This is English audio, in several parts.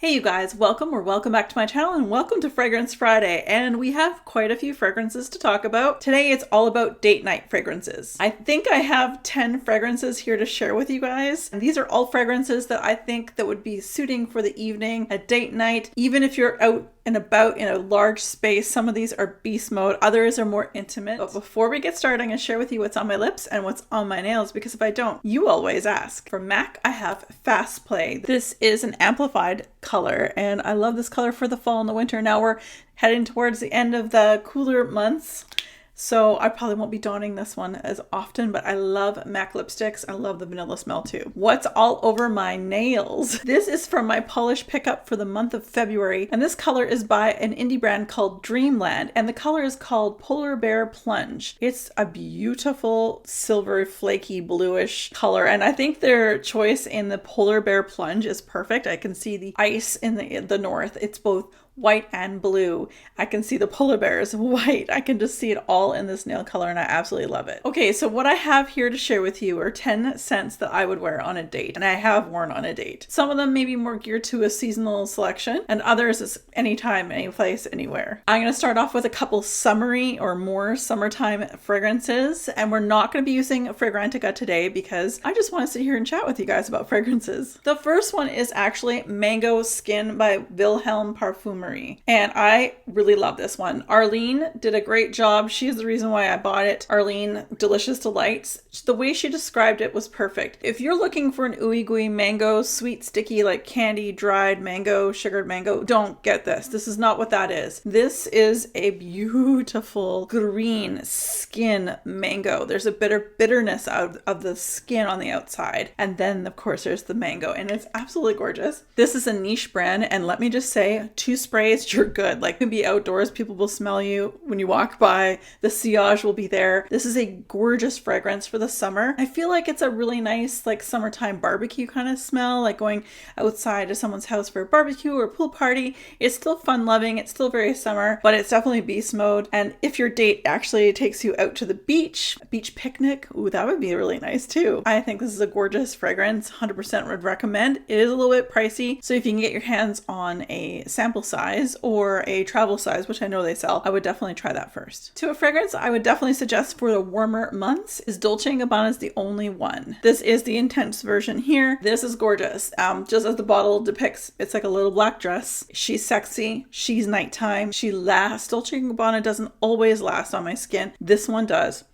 Hey you guys, welcome back to my channel and welcome to Fragrance Friday, and we have quite a few fragrances to talk about. Today it's all about date night fragrances. I think I have 10 fragrances here to share with you guys, and these are all fragrances that I think that would be suiting for the evening, a date night, even if you're out and about in a large space. Some of these are beast mode, others are more intimate. But before we get started, I'm going to share with you what's on my lips and what's on my nails, because if I don't, you always ask. For MAC, I have Fast Play. This is an amplified color, and I love this color for the fall and the winter. Now we're heading towards the end of the cooler months, so I probably won't be donning this one as often, but I love MAC lipsticks. I love the vanilla smell too. What's all over my nails? This is from my polish pickup for the month of February, and this color is by an indie brand called Dreamland, and the color is called Polar Bear Plunge. It's a beautiful silver flaky bluish color, and I think their choice in the Polar Bear Plunge is perfect. I can see the ice in the north. It's both white and blue. I can see the polar bears white. I can just see it all in this nail color, and I absolutely love it. Okay, so what I have here to share with you are 10 scents that I would wear on a date, and I have worn on a date. Some of them may be more geared to a seasonal selection, and others is anytime, any place, anywhere. I'm going to start off with a couple summery or more summertime fragrances, and we're not going to be using Fragrantica today because I just want to sit here and chat with you guys about fragrances. The first one is actually Mango Skin by Wilhelm Parfumerie. And I really love this one. Arlene did a great job. She's the reason why I bought it. Arlene, Delicious Delights. The way she described it was perfect. If you're looking for an ooey gooey mango, sweet, sticky, like candy, dried mango, sugared mango, don't get this. This is not what that is. This is a beautiful green skin mango. There's a bitterness out of the skin on the outside. And then, of course, there's the mango, and it's absolutely gorgeous. This is a niche brand, and let me just say, 2 sprays, you're good. Like, you can be outdoors, people will smell you when you walk by, the sillage will be there. This is a gorgeous fragrance for the summer. I feel like it's a really nice, like, summertime barbecue kind of smell, like going outside to someone's house for a barbecue or a pool party. It's still fun loving, it's still very summer, but it's definitely beast mode. And if your date actually takes you out to the beach, a beach picnic, ooh, that would be really nice too. I think this is a gorgeous fragrance, 100% would recommend. It is a little bit pricey, so if you can get your hands on a sample size or a travel size, which I know they sell, I would definitely try that first. To a fragrance I would definitely suggest for the warmer months is Dolce Gabbana's The Only One. This is the intense version here. This is gorgeous. Just as the bottle depicts, it's like a little black dress. She's sexy. She's nighttime. She lasts. Dolce Gabbana doesn't always last on my skin. This one does.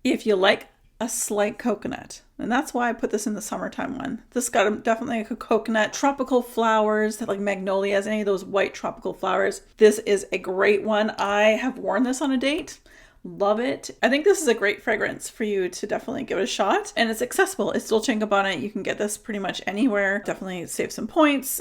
If you like a slight coconut, and that's why I put this in the summertime one. This got definitely a coconut, tropical flowers like magnolias, any of those white tropical flowers. This is a great one. I have worn this on a date. Love it. I think this is a great fragrance for you to definitely give it a shot, and it's accessible. It's Dolce & Gabbana. You can get this pretty much anywhere. Definitely save some points.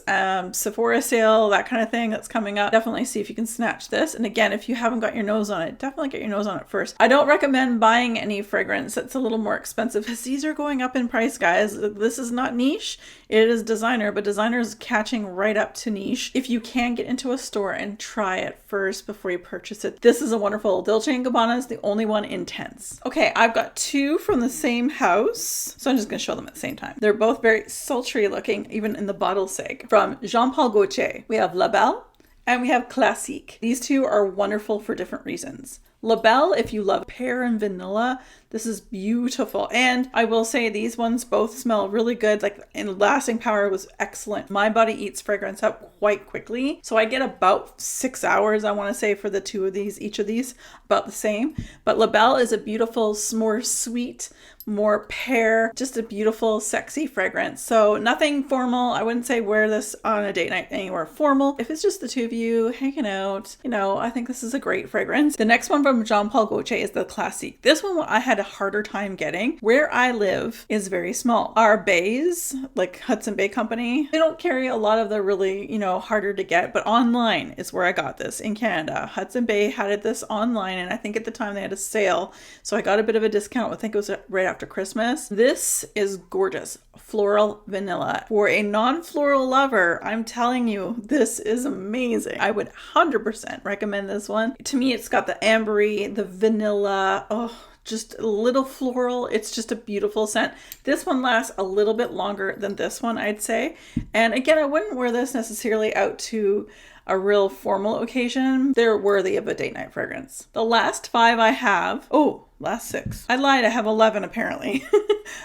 Sephora sale, that kind of thing that's coming up. Definitely see if you can snatch this. And again, if you haven't got your nose on it, definitely get your nose on it first. I don't recommend buying any fragrance that's a little more expensive because these are going up in price, guys. This is not niche. It is designer, but designer is catching right up to niche. If you can get into a store and try it first before you purchase it, this is a wonderful Dolce & Gabbana. Is The Only One Intense. Okay, I've got 2 from the same house, so I'm just going to show them at the same time. They're both very sultry looking, even in the bottle seg. From Jean Paul Gaultier, we have La Belle and we have Classique. These 2 are wonderful for different reasons. La Belle, if you love pear and vanilla, this is beautiful. And I will say these ones both smell really good. Like, and lasting power was excellent. My body eats fragrance up quite quickly. So I get about 6 hours, I want to say, for the 2 of these, each of these, about the same. But La Belle is a beautiful, more sweet, more pear, just a beautiful, sexy fragrance. So nothing formal. I wouldn't say wear this on a date night anywhere formal. If it's just the 2 of you hanging out, you know, I think this is a great fragrance. The next one from Jean Paul Gaultier is the Classique. This one I had a harder time getting. Where I live is very small. Our bays, like Hudson Bay Company, they don't carry a lot of the really, you know, harder to get, but online is where I got this in Canada. Hudson Bay had this online, and I think at the time they had a sale, so I got a bit of a discount. I think it was right after Christmas. This is gorgeous. Floral vanilla. For a non-floral lover, I'm telling you, this is amazing. I would 100% recommend this one. To me, it's got the ambery, the vanilla. Oh, just a little floral. It's just a beautiful scent. This one lasts a little bit longer than this one, I'd say. And again, I wouldn't wear this necessarily out to a real formal occasion. They're worthy of a date night fragrance. The last 5 I have, last 6. I lied, I have 11 apparently.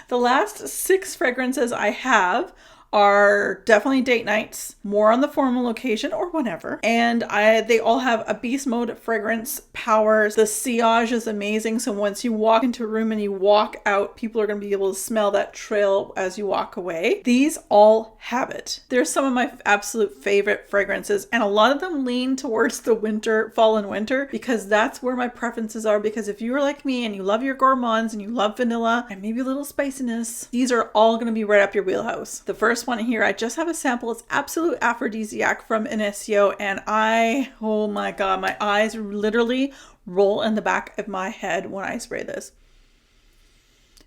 The last 6 fragrances I have are definitely date nights, more on the formal occasion or whatever. And they all have a beast mode fragrance power. The sillage is amazing. So once you walk into a room and you walk out, people are going to be able to smell that trail as you walk away. These all have it. They're some of my absolute favorite fragrances, and a lot of them lean towards the winter, fall and winter, because that's where my preferences are. Because if you're like me and you love your gourmands and you love vanilla and maybe a little spiciness, these are all going to be right up your wheelhouse. The first one here, I just have a sample. It's Absolute Aphrodisiac from Initio, and oh my god, my eyes literally roll in the back of my head when I spray this.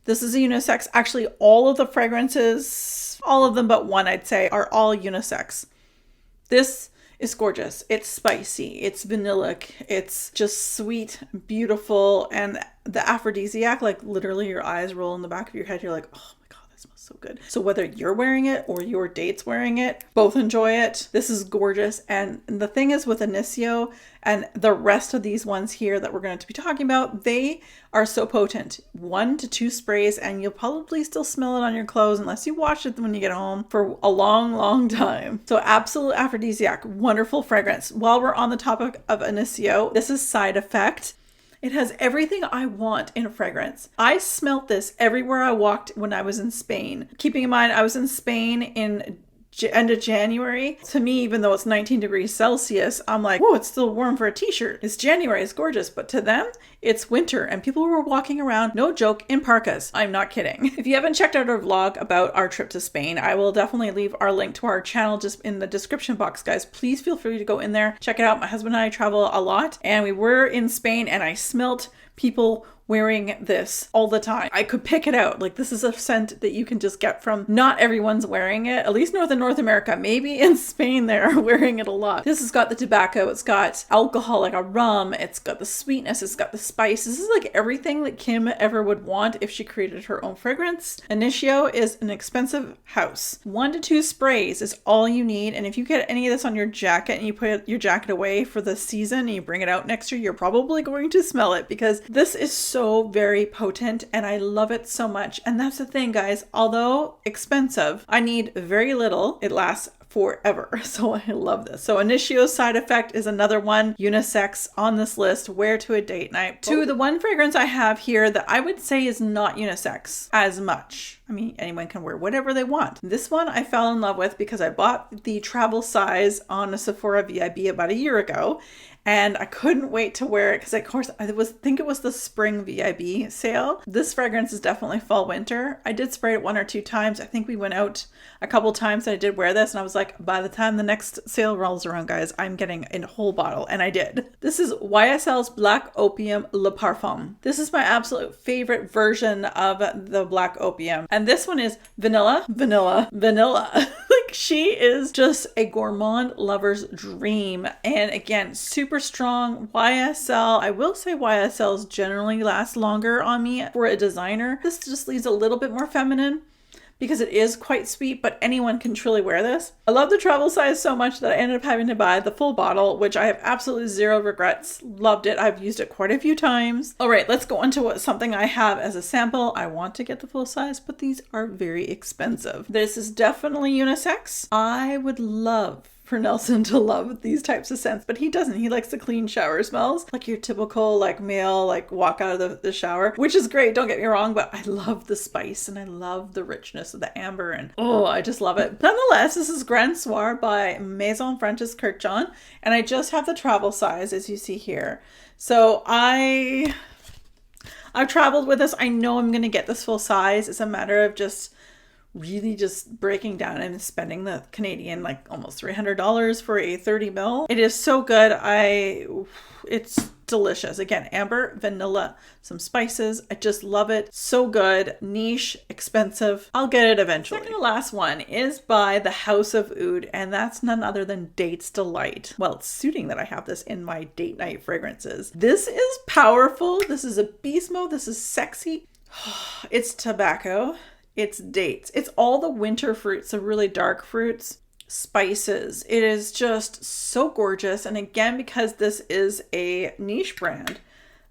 This is a unisex. Actually, all of the fragrances, all of them but one, I'd say, are all unisex. This is gorgeous. It's spicy. It's vanillic. It's just sweet, beautiful, and the aphrodisiac, like literally your eyes roll in the back of your head. You're like, oh, smells so good. So whether you're wearing it or your date's wearing it, both enjoy it. This is gorgeous. And the thing is with Initio and the rest of these ones here that we're going to be talking about, they are so potent. 1 to 2 sprays and you'll probably still smell it on your clothes unless you wash it when you get home for a long, long time. So Absolute Aphrodisiac, wonderful fragrance. While we're on the topic of Initio, this is Side Effect. It has everything I want in a fragrance. I smelt this everywhere I walked when I was in Spain. Keeping in mind, I was in Spain in end of January. To me, even though it's 19 degrees Celsius, I'm like, oh, it's still warm for a t-shirt. It's January, it's gorgeous. But to them, it's winter and people were walking around, no joke, in parkas. I'm not kidding. If you haven't checked out our vlog about our trip to Spain, I will definitely leave our link to our channel just in the description box, guys. Please feel free to go in there, check it out. My husband and I travel a lot and we were in Spain and I smelt people wearing this all the time. I could pick it out. Like, this is a scent that you can just get from, not everyone's wearing it, at least North America. Maybe in Spain they're wearing it a lot. This has got the tobacco, it's got alcohol like a rum, it's got the sweetness, it's got the spice. This is like everything that Kim ever would want if she created her own fragrance. Initio is an expensive house. 1 to 2 sprays is all you need. And if you get any of this on your jacket and you put your jacket away for the season and you bring it out next year, you're probably going to smell it because this is so very potent and I love it so much. And that's the thing, guys, although expensive, I need very little. It lasts forever. So I love this. So Initio Side Effect is another one, unisex on this list, wear to a date night. To the one fragrance I have here that I would say is not unisex as much. I mean, anyone can wear whatever they want. This one I fell in love with because I bought the travel size on a Sephora VIB about a year ago. And I couldn't wait to wear it because, of course, I think it was the spring VIB sale. This fragrance is definitely fall winter. I did spray it 1 or 2 times. I think we went out a couple times and I did wear this and I was like, by the time the next sale rolls around, guys, I'm getting a whole bottle, and I did. This is YSL's Black Opium Le Parfum. This is my absolute favorite version of the Black Opium. And this one is vanilla. Like, she is just a gourmand lover's dream. And again, super strong YSL. I will say YSLs generally last longer on me for a designer. This just leaves a little bit more feminine because it is quite sweet, but anyone can truly wear this. I love the travel size so much that I ended up having to buy the full bottle, which I have absolutely zero regrets. Loved it. I've used it quite a few times. All right, let's go into something I have as a sample. I want to get the full size, but these are very expensive. This is definitely unisex. I would love for Nelson to love these types of scents, but he doesn't. He likes the clean shower smells, like your typical like male like walk out of the shower, which is great, don't get me wrong, but I love the spice and I love the richness of the amber and I just love it. Nonetheless, this is Grand Soir by Maison Francis Kurkdjian, and I just have the travel size as you see here. So I've traveled with this. I know I'm going to get this full size. It's a matter of just really just breaking down and spending the Canadian like almost $300 for a 30 ml. It is so good. It's delicious. Again, amber, vanilla, some spices. I just love it. So good. Niche, expensive. I'll get it eventually. Second to last one is by the House of Oud, and that's none other than Date's Delight. Well, it's suiting that I have this in my date night fragrances. This is powerful. This is a beast mode. This is sexy. It's tobacco. It's dates. It's all the winter fruits, the really dark fruits, spices. It is just so gorgeous. And again, because this is a niche brand,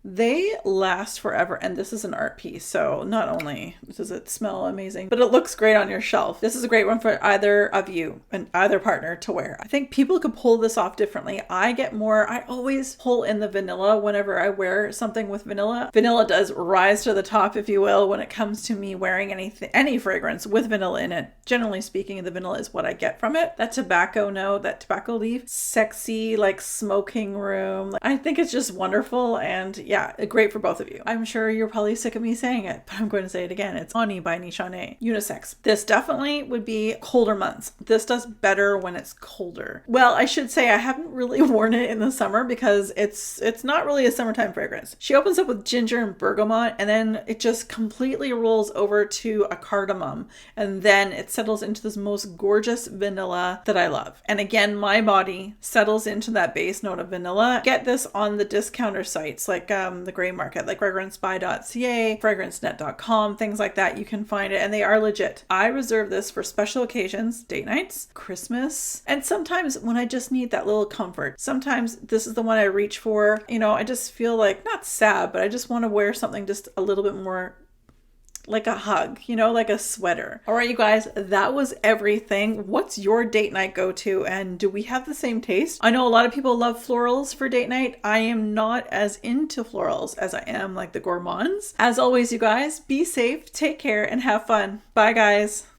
they last forever. And this is an art piece. So not only does it smell amazing, but it looks great on your shelf. This is a great one for either of you and either partner to wear. I think people could pull this off differently. I always pull in the vanilla whenever I wear something with vanilla. Vanilla does rise to the top, if you will, when it comes to me wearing any fragrance with vanilla in it. Generally speaking, the vanilla is what I get from it. That tobacco note, that tobacco leaf, sexy, like smoking room. I think it's just wonderful. And yeah, great for both of you. I'm sure you're probably sick of me saying it, but I'm going to say it again. It's Ani by Nishane. Unisex. This definitely would be colder months. This does better when it's colder. Well, I should say I haven't really worn it in the summer because it's not really a summertime fragrance. She opens up with ginger and bergamot, and then it just completely rolls over to a cardamom, and then it settles into this most gorgeous vanilla that I love. And again, my body settles into that base note of vanilla. Get this on the discounter sites like the gray market, like fragrancebuy.ca, fragrancenet.com, things like that. You can find it and they are legit. I reserve this for special occasions, date nights, Christmas, and sometimes when I just need that little comfort. Sometimes this is the one I reach for. You know, I just feel like, not sad, but I just want to wear something just a little bit more like a hug, you know, like a sweater. All right, you guys, that was everything. What's your date night go-to, and do we have the same taste? I know a lot of people love florals for date night. I am not as into florals as I am like the gourmands. As always, you guys, be safe, take care, and have fun. Bye, guys.